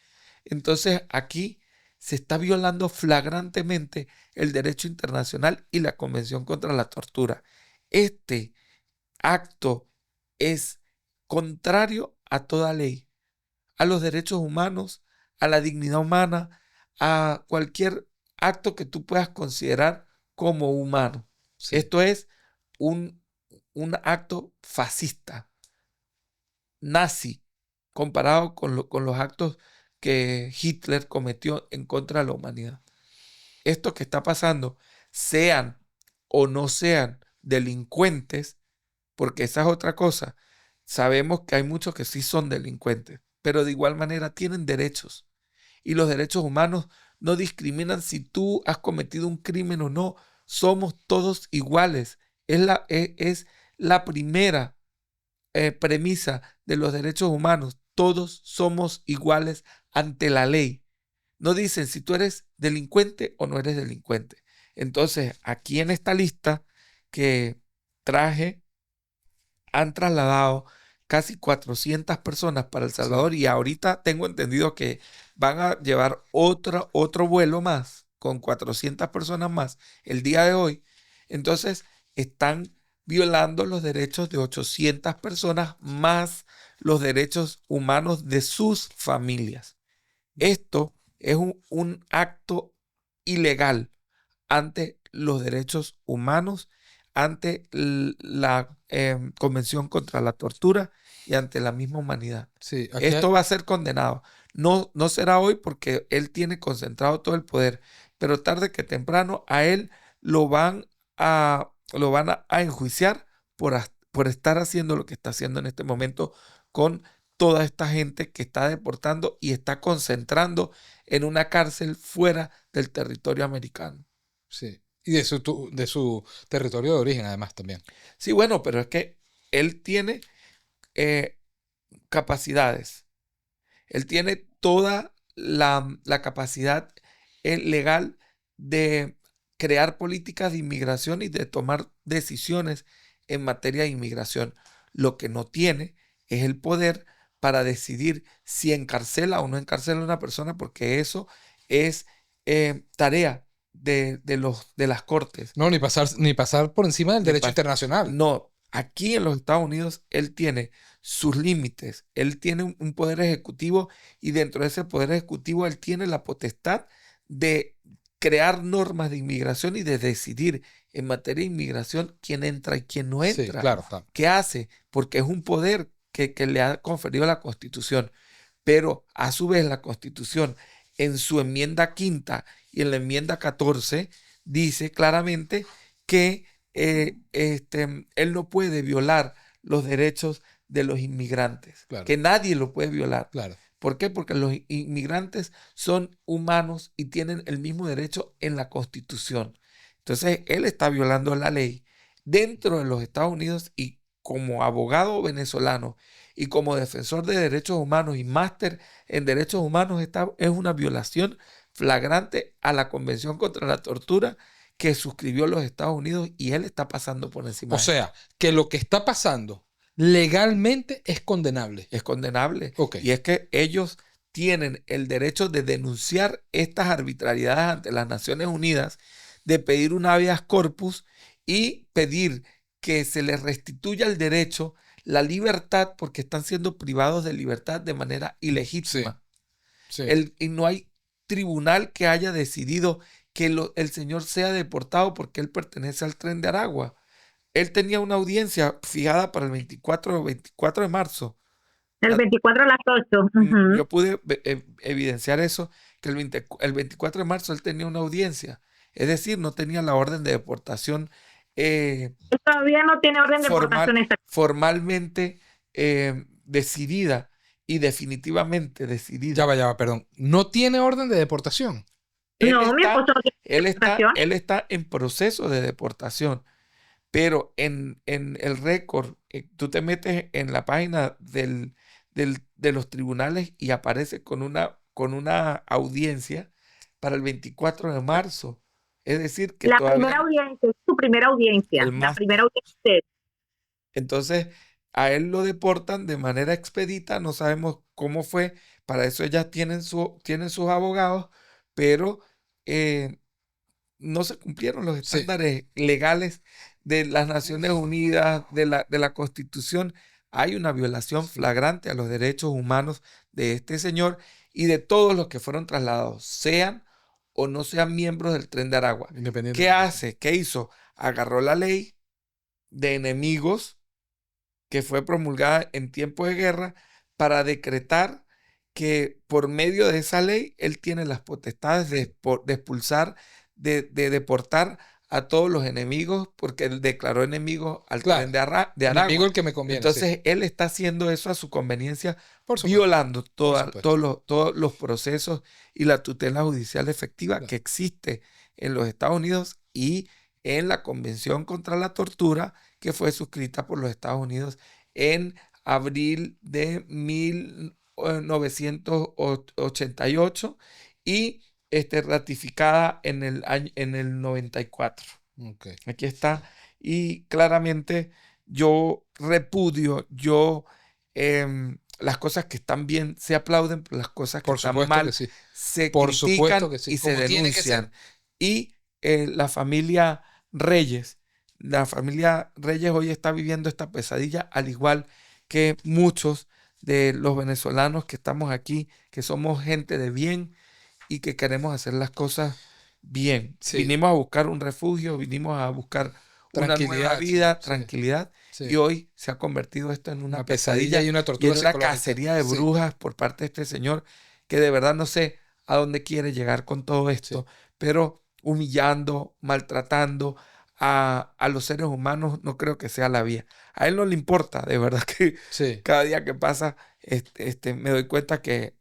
Entonces aquí se está violando flagrantemente el derecho internacional y la Convención contra la Tortura. Este acto es contrario a toda ley, a los derechos humanos, a la dignidad humana, a cualquier acto que tú puedas considerar como humano. Sí. Esto es un acto fascista, nazi, comparado con los actos que Hitler cometió en contra de la humanidad. Esto que está pasando, sean o no sean delincuentes, porque esa es otra cosa. Sabemos que hay muchos que sí son delincuentes, pero de igual manera tienen derechos. Y los derechos humanos no discriminan si tú has cometido un crimen o no. Somos todos iguales. Es la primera premisa de los derechos humanos. Todos somos iguales ante la ley. No dicen si tú eres delincuente o no eres delincuente. Entonces, aquí en esta lista que traje, han trasladado casi 400 personas para El Sí. Salvador y ahorita tengo entendido que van a llevar otro vuelo más con 400 personas más el día de hoy. Entonces, están violando los derechos de 800 personas más los derechos humanos de sus familias. Esto es un acto ilegal ante los derechos humanos, ante la Convención contra la Tortura y ante la misma humanidad. Sí, Esto va a ser condenado. No, no será hoy porque él tiene concentrado todo el poder, pero tarde que temprano a él lo van a enjuiciar por estar haciendo lo que está haciendo en este momento con toda esta gente que está deportando y está concentrando en una cárcel fuera del territorio americano. sí. Y de su territorio de origen, además, también. Sí, bueno, pero es que él tiene eh, capacidades. Él tiene toda la capacidad legal de crear políticas de inmigración y de tomar decisiones en materia de inmigración. Lo que no tiene es el poder para decidir si encarcela o no encarcela a una persona, porque eso es tarea de las cortes. No, ni pasar por encima del Ni derecho pas- internacional. No, aquí en los Estados Unidos él tiene sus límites, él tiene un poder ejecutivo y dentro de ese poder ejecutivo él tiene la potestad de crear normas de inmigración y de decidir en materia de inmigración quién entra y quién no Sí, entra. claro, claro. ¿Qué hace? Porque es un poder que le ha conferido la Constitución, pero a su vez la Constitución en su enmienda quinta y en la enmienda 14 dice claramente que él no puede violar los derechos de los inmigrantes, Claro. que nadie lo puede violar. Claro. ¿Por qué? Porque los inmigrantes son humanos y tienen el mismo derecho en la Constitución. Entonces, él está violando la ley dentro de los Estados Unidos y como abogado venezolano y como defensor de derechos humanos y máster en derechos humanos, esta es una violación flagrante a la Convención contra la Tortura que suscribió los Estados Unidos y él está pasando por encima O de eso. sea, que lo que está pasando legalmente es condenable. Es condenable. Ok. Y es que ellos tienen el derecho de denunciar estas arbitrariedades ante las Naciones Unidas, de pedir un habeas corpus y pedir que se les restituya el derecho, la libertad, porque están siendo privados de libertad de manera ilegítima. Sí. Y no hay tribunal que haya decidido que el señor sea deportado porque él pertenece al Tren de Aragua. Él tenía una audiencia fijada para el 24 de marzo. El 24 a las 8. Ujú. Yo pude evidenciar eso, que el 24 de marzo él tenía una audiencia. Es decir, no tenía la orden de deportación Él todavía no tiene orden de deportación exacta. formalmente decidida y definitivamente decidida. Ya va, perdón. No tiene orden de deportación. No, mi esposo no tiene deportación. Él está en proceso de deportación, pero en el récord, tú te metes en la página de los tribunales y aparece con una audiencia para el 24 de marzo. Es decir, que La todavía primera audiencia, es su primera audiencia. El La más- primera audiencia. entonces a él lo deportan de manera expedita, no sabemos cómo fue, para eso ellas tienen sus abogados, pero no se cumplieron los Sí. estándares legales de las Naciones Unidas, de la Constitución. Hay una violación flagrante a los derechos humanos de este señor y de todos los que fueron trasladados, sean o no sean miembros del Tren de Aragua. Independiente. ¿Qué hace? ¿Qué hizo? Agarró la ley de enemigos que fue promulgada en tiempo de guerra para decretar que por medio de esa ley él tiene las potestades de expulsar, de deportar a todos los enemigos, porque él declaró enemigo al Claro. Tren de Aragua. Enemigo el que me conviene. Entonces sí. él está haciendo eso a su conveniencia, Por supuesto. violando supuesto. todos los procesos y la tutela judicial efectiva Claro. que existe en los Estados Unidos y en la Convención contra la Tortura que fue suscrita por los Estados Unidos en abril de 1988 y ratificada en el 94. Ok. Aquí está. Y claramente yo repudio, las cosas que están bien se aplauden, pero las cosas que Por están supuesto que mal sí. se Por supuesto critican que sí. y se Como tiene que ser. denuncian. Y la familia Reyes, hoy está viviendo esta pesadilla, al igual que muchos de los venezolanos que estamos aquí, que somos gente de bien y que queremos hacer las cosas bien. Sí. Vinimos a buscar un refugio, vinimos a buscar una nueva Tranquilidad. vida, Sí. tranquilidad, Sí. y hoy se ha convertido esto en una pesadilla y una y tortura en una psicológica. cacería de Sí. brujas por parte de este señor, que de verdad no sé a dónde quiere llegar con todo esto, pero humillando, maltratando a los seres humanos, no creo que sea la vía. A él no le importa, de verdad que Sí. cada día que pasa, me doy cuenta que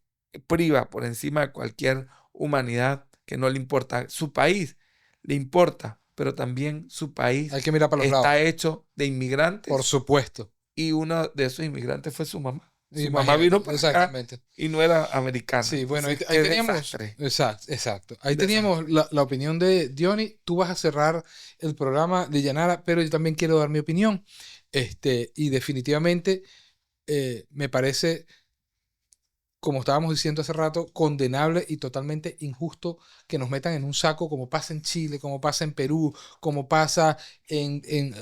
priva por encima de cualquier humanidad, que no le importa. Su país le importa, pero también su país Hay que mirar para los lados. está hecho de Por inmigrantes, supuesto. y uno de esos inmigrantes fue su mamá. Su mamá Imagínate, vino para acá exactamente. y no era americana. Sí, bueno, Entonces, ahí qué teníamos. desastre. Exacto. Ahí Un desastre. teníamos la opinión de Diony. Tú vas a cerrar el programa de Yanara, pero yo también quiero dar mi opinión. Y definitivamente me parece, como estábamos diciendo hace rato, condenable y totalmente injusto que nos metan en un saco como pasa en Chile, como pasa en Perú, como pasa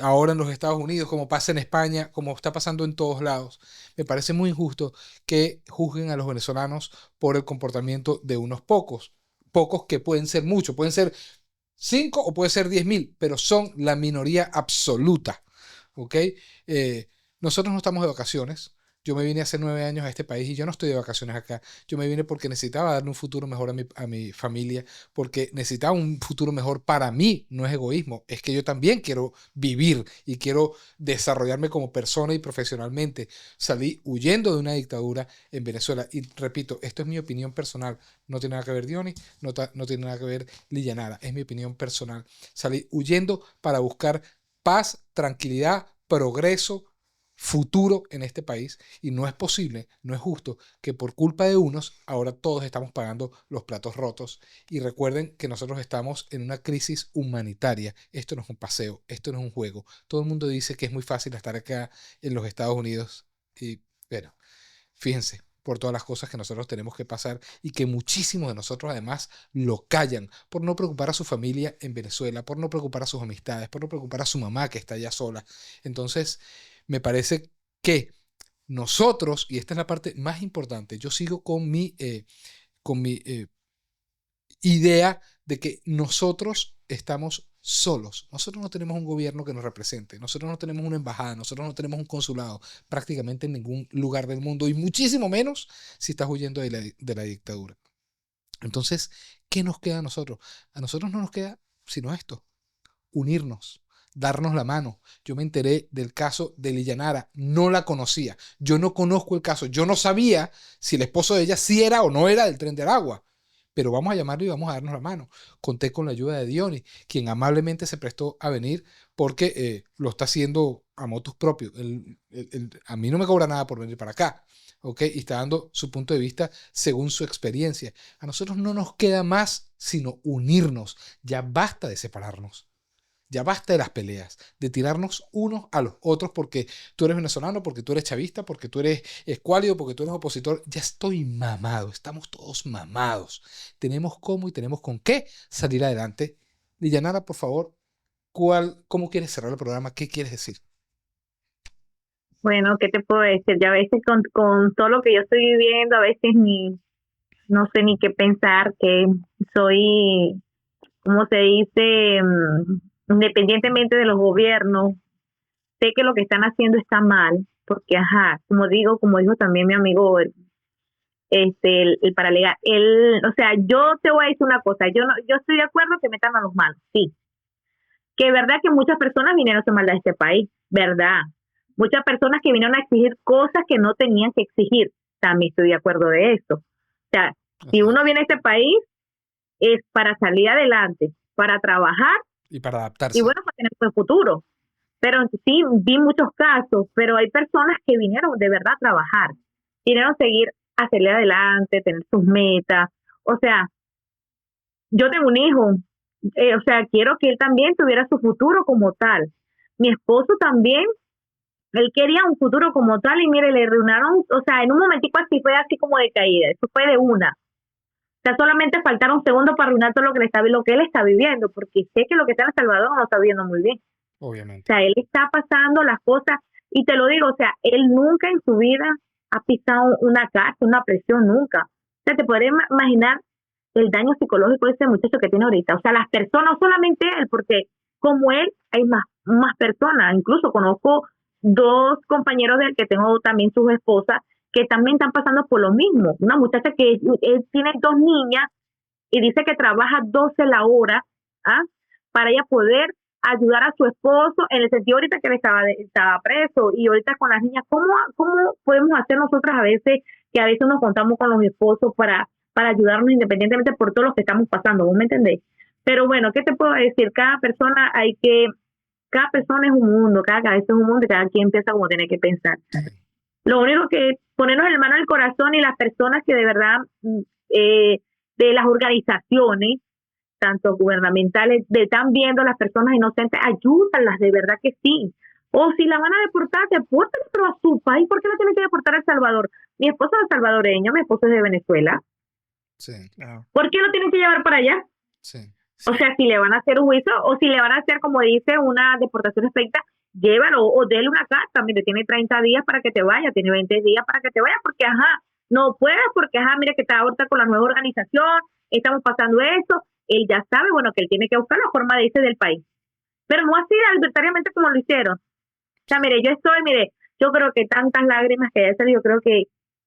ahora en los Estados Unidos, como pasa en España, como está pasando en todos lados. Me parece muy injusto que juzguen a los venezolanos por el comportamiento de unos pocos. Pocos que pueden ser muchos, pueden ser 5 o puede ser 10.000, pero son la minoría absoluta. ¿Ok? Nosotros no estamos de vacaciones. Yo me vine hace 9 años a este país y yo no estoy de vacaciones acá. Yo me vine porque necesitaba darle un futuro mejor a mi familia, porque necesitaba un futuro mejor para mí. No es egoísmo, es que yo también quiero vivir y quiero desarrollarme como persona y profesionalmente. Salí huyendo de una dictadura en Venezuela y repito, esto es mi opinión personal. No tiene nada que ver Diony, no tiene nada que ver Liyanara, es mi opinión personal. Salí huyendo para buscar paz, tranquilidad, progreso, futuro en este país y no es posible, no es justo que por culpa de unos ahora todos estamos pagando los platos rotos. Y recuerden que nosotros estamos en una crisis humanitaria. Esto no es un paseo, esto no es un juego. Todo el mundo dice que es muy fácil estar acá en los Estados Unidos y bueno, fíjense por todas las cosas que nosotros tenemos que pasar y que muchísimos de nosotros además lo callan por no preocupar a su familia en Venezuela, por no preocupar a sus amistades, por no preocupar a su mamá que está allá sola. Entonces, me parece que nosotros, y esta es la parte más importante, yo sigo con mi idea de que nosotros estamos solos. Nosotros no tenemos un gobierno que nos represente, nosotros no tenemos una embajada, nosotros no tenemos un consulado prácticamente en ningún lugar del mundo y muchísimo menos si estás huyendo de la dictadura. Entonces, ¿qué nos queda a nosotros? A nosotros no nos queda sino esto, unirnos, darnos la mano. Yo me enteré del caso de Liyanara, no la conocía, yo no conozco el caso, yo no sabía si el esposo de ella sí era o no era del Tren de Aragua, pero vamos a llamarlo y vamos a darnos la mano. Conté con la ayuda de Diony, quien amablemente se prestó a venir porque lo está haciendo a motus propios. A mí no me cobra nada por venir para acá. ¿Ok? Y está dando su punto de vista según su experiencia. A nosotros no nos queda más sino unirnos. Ya basta de separarnos. Ya basta de las peleas, de tirarnos unos a los otros porque tú eres venezolano, porque tú eres chavista, porque tú eres escuálido, porque tú eres opositor. Ya estoy mamado, estamos todos mamados. Tenemos cómo y tenemos con qué salir adelante. Liyanara, por favor, ¿cómo quieres cerrar el programa? ¿Qué quieres decir? Bueno, ¿qué te puedo decir? Ya a veces con todo lo que yo estoy viviendo, a veces no sé ni qué pensar, que soy, ¿cómo se dice? Independientemente de los gobiernos, sé que lo que están haciendo está mal, porque, ajá, como dijo también mi amigo, el paralegal, o sea, yo te voy a decir una cosa, yo estoy de acuerdo que metan a los malos, sí, que es verdad que muchas personas vinieron a hacer maldad a este país, verdad, muchas personas que vinieron a exigir cosas que no tenían que exigir, también estoy de acuerdo de eso, o sea, si uno viene a este país es para salir adelante, para trabajar y para adaptarse. y bueno, para tener un futuro. Pero sí, vi muchos casos, pero hay personas que vinieron de verdad a trabajar, vinieron a seguir, a salir adelante, tener sus metas. O sea, yo tengo un hijo, o sea, quiero que él también tuviera su futuro como tal. Mi esposo también, él quería un futuro como tal y mire, le arruinaron, o sea, en un momentico así fue así como de caída, eso fue de una. O sea, solamente faltaron segundos para arruinar todo lo que él está viviendo, porque sé que lo que está en El Salvador no lo está viviendo muy bien. O Obviamente. sea, él está pasando las cosas, y te lo digo, o sea, él nunca en su vida ha pisado una cárcel, una presión, nunca. O sea, te podrías imaginar el daño psicológico de ese muchacho que tiene ahorita. O sea, las personas, no solamente él, porque como él hay más personas. Incluso conozco dos compañeros del que tengo también sus esposas que también están pasando por lo mismo. Una muchacha que él tiene 2 niñas y dice que trabaja 12 la hora, ¿ah? Para ella poder ayudar a su esposo en el sentido ahorita que él estaba preso y ahorita con las niñas. ¿Cómo podemos hacer nosotras a veces, que a veces nos contamos con los esposos para ayudarnos independientemente por todo lo que estamos pasando? ¿Vos me entendés? Pero bueno, ¿qué te puedo decir? Cada persona es un mundo, cada cabeza es un mundo y cada quien piensa como tiene que pensar. Lo único que ponernos en mano el corazón y las personas que de verdad, de las organizaciones, tanto gubernamentales, están viendo a las personas inocentes, ayúdanlas, de verdad que sí. O si la van a deportar, depórtenla, pero a su país. ¿Por qué la tienen que deportar a El Salvador? Mi esposo es salvadoreño, mi esposo es de Venezuela. Sí, Claro. ¿Por qué lo tienen que llevar para allá? sí. O sea, si le van a hacer un juicio o si le van a hacer, como dice, una deportación estricta, llévalo o déle una carta. Mire, tiene 30 días para que te vaya, tiene 20 días para que te vaya, porque no puedes, porque mire que está ahorita con la nueva organización, estamos pasando esto. Él ya sabe, bueno, que él tiene que buscar la forma de irse del país. Pero no así arbitrariamente como lo hicieron. O sea, mire, yo creo que tantas lágrimas que hay, yo creo que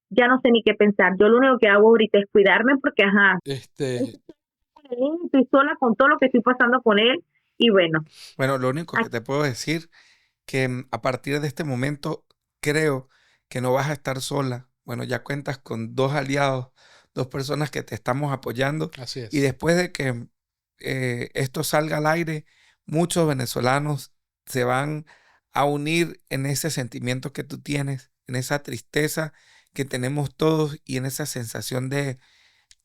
ya no sé ni qué pensar. Yo lo único que hago ahorita es cuidarme porque, estoy sola con todo lo que estoy pasando con él y bueno. Bueno, lo único que te puedo decir que a partir de este momento creo que no vas a estar sola. Bueno, ya cuentas con 2 aliados, 2 personas que te estamos apoyando. Así es. Y después de que esto salga al aire, muchos venezolanos se van a unir en ese sentimiento que tú tienes, en esa tristeza que tenemos todos y en esa sensación de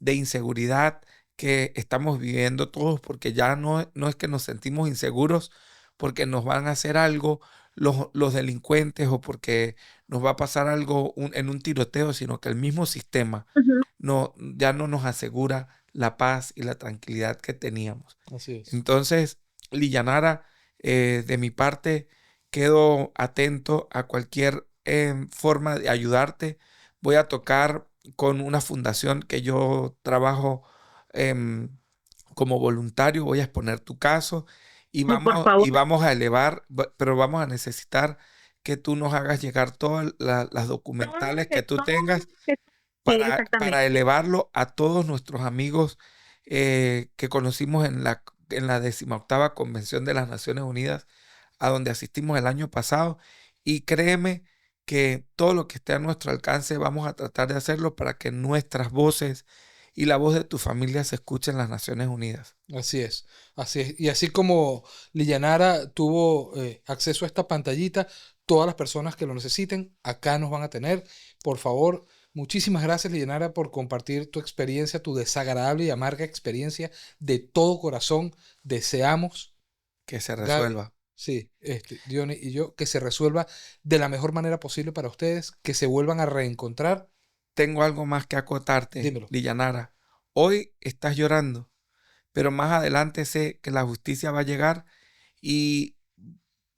inseguridad que estamos viviendo todos, porque ya no es que nos sentimos inseguros porque nos van a hacer algo los delincuentes o porque nos va a pasar algo en un tiroteo, sino que el mismo sistema ya no nos asegura la paz y la tranquilidad que teníamos. Así es. Entonces, Liyanara, de mi parte, quedo atento a cualquier forma de ayudarte. Voy a tocar con una fundación que yo trabajo como voluntario, voy a exponer tu caso y Por favor. vamos a elevar, pero vamos a necesitar que tú nos hagas llegar todas las documentales que tú tengas Sí, para exactamente. elevarlo a todos nuestros amigos que conocimos en la 18ª Convención de las Naciones Unidas, a donde asistimos el año pasado. Y créeme que todo lo que esté a nuestro alcance vamos a tratar de hacerlo para que nuestras voces y la voz de tu familia se escuche en las Naciones Unidas. Así es, así es. Y así como Liyanara tuvo acceso a esta pantallita, todas las personas que lo necesiten, acá nos van a tener. Por favor, muchísimas gracias, Liyanara, por compartir tu experiencia, tu desagradable y amarga experiencia. De todo corazón, deseamos, Que se Gaby, resuelva. sí, Diony y yo, que se resuelva de la mejor manera posible para ustedes, que se vuelvan a reencontrar. Tengo algo más que acotarte, Dímelo. Liyanara. Hoy estás llorando, pero más adelante sé que la justicia va a llegar y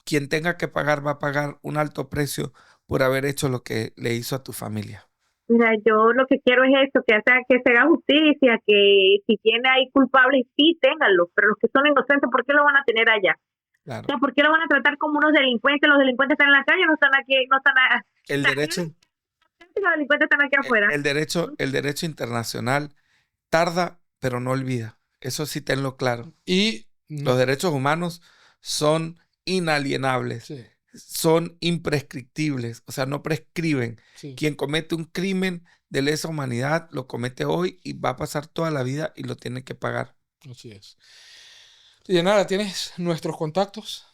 quien tenga que pagar va a pagar un alto precio por haber hecho lo que le hizo a tu familia. Mira, yo lo que quiero es eso, que se haga justicia, que si tiene ahí culpables, sí, ténganlos, pero los que son inocentes, ¿por qué lo van a tener allá? Claro. O sea, ¿por qué lo van a tratar como unos delincuentes? Los delincuentes están en la calle, no están aquí, no están El o sea, derecho, los delincuentes están aquí afuera. el derecho internacional tarda, pero no olvida. Eso sí tenlo claro. Y Los derechos humanos son inalienables, sí, son imprescriptibles, o sea, no prescriben. sí. Quien comete un crimen de lesa humanidad lo comete hoy y va a pasar toda la vida y lo tiene que pagar. Así es. Liyanara, ¿tienes nuestros contactos?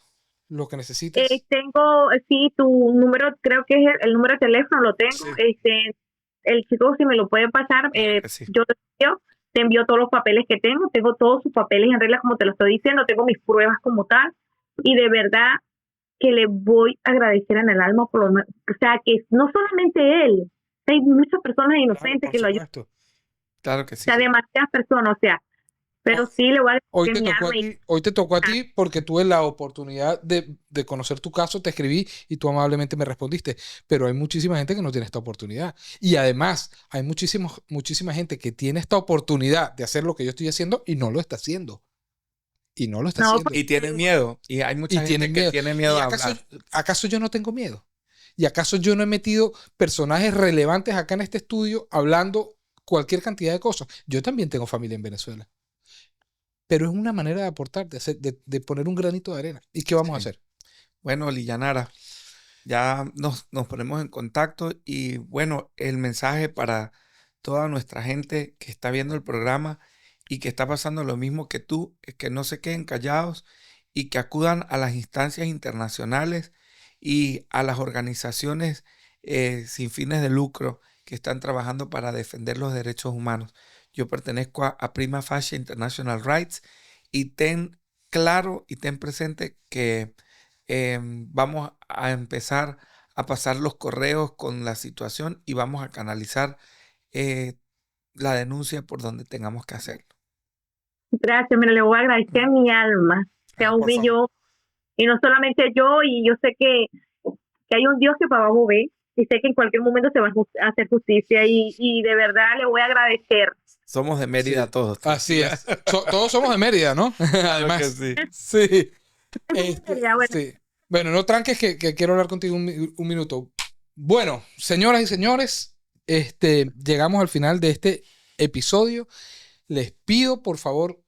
Lo que necesites. Tengo, sí, tu número, creo que es el número de teléfono, lo tengo. Sí. El chico, si me lo puede pasar, Claro que sí. yo lo envío. te envío todos los papeles que tengo todos sus papeles en regla como te lo estoy diciendo, tengo mis pruebas como tal, y de verdad que le voy a agradecer en el alma por o sea, que no solamente él, hay muchas personas inocentes que lo ayudan, Claro que o sí. sea, demasiadas personas, o sea, pero sí le voy a Hoy agradecer te mi tocó a alma ti, hoy te tocó a ti porque tuve la oportunidad de conocer tu caso, te escribí y tú amablemente me respondiste, pero hay muchísima gente que no tiene esta oportunidad. Y además, hay muchísima gente que tiene esta oportunidad de hacer lo que yo estoy haciendo y no lo está haciendo. Y no lo está No, haciendo. porque Y tienen miedo. Y hay mucha Y gente tienen que miedo. tiene miedo ¿Y a hablar. acaso yo no tengo miedo? ¿Y acaso yo no he metido personajes relevantes acá en este estudio hablando cualquier cantidad de cosas? Yo también tengo familia en Venezuela. Pero es una manera de aportar, de poner un granito de arena. ¿Y qué vamos a Sí. hacer? Bueno, Liyanara, ya nos ponemos en contacto y bueno, el mensaje para toda nuestra gente que está viendo el programa y que está pasando lo mismo que tú, es que no se queden callados y que acudan a las instancias internacionales y a las organizaciones sin fines de lucro que están trabajando para defender los derechos humanos. Yo pertenezco a Prima Facie International Rights y ten claro y ten presente que vamos a empezar a pasar los correos con la situación y vamos a canalizar la denuncia por donde tengamos que hacerlo. gracias, mira, le voy a agradecer mi alma, que aún Por vi favor. yo, y no solamente yo, y yo sé que hay un Dios que para abajo ve, y sé que en cualquier momento se va a hacer justicia, y de verdad le voy a agradecer. Somos de Mérida Sí, todos. así tranquila. es. Todos somos de Mérida, ¿no? Claro que Además. sí. Sí. Ya, bueno. Sí. Bueno, no tranques que quiero hablar contigo un minuto. Bueno, señoras y señores, llegamos al final de este episodio. Les pido, por favor,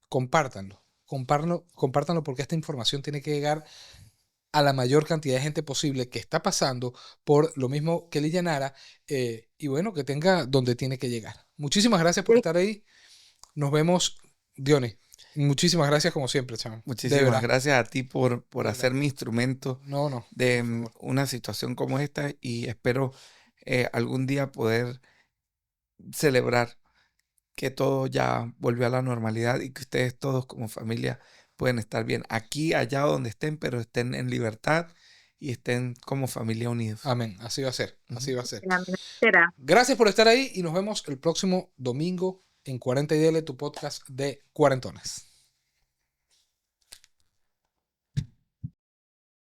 compártanlo. Compártanlo porque esta información tiene que llegar a la mayor cantidad de gente posible que está pasando por lo mismo que Liyanara y bueno, que tenga donde tiene que llegar. Muchísimas gracias por Sí. estar ahí. Nos vemos, Diony. Muchísimas gracias como siempre, chamo. De Muchísimas verdad. gracias a ti por De verdad. hacer mi instrumento No, de por favor. una situación como esta y espero algún día poder celebrar que todo ya volvió a la normalidad y que ustedes todos como familia pueden estar bien aquí, allá donde estén, pero estén en libertad y estén como familia unidos. Amén. Así va a ser. Así Ujú. va a ser. Será. Gracias por estar ahí y nos vemos el próximo domingo en 40 y Dele, tu podcast de cuarentones.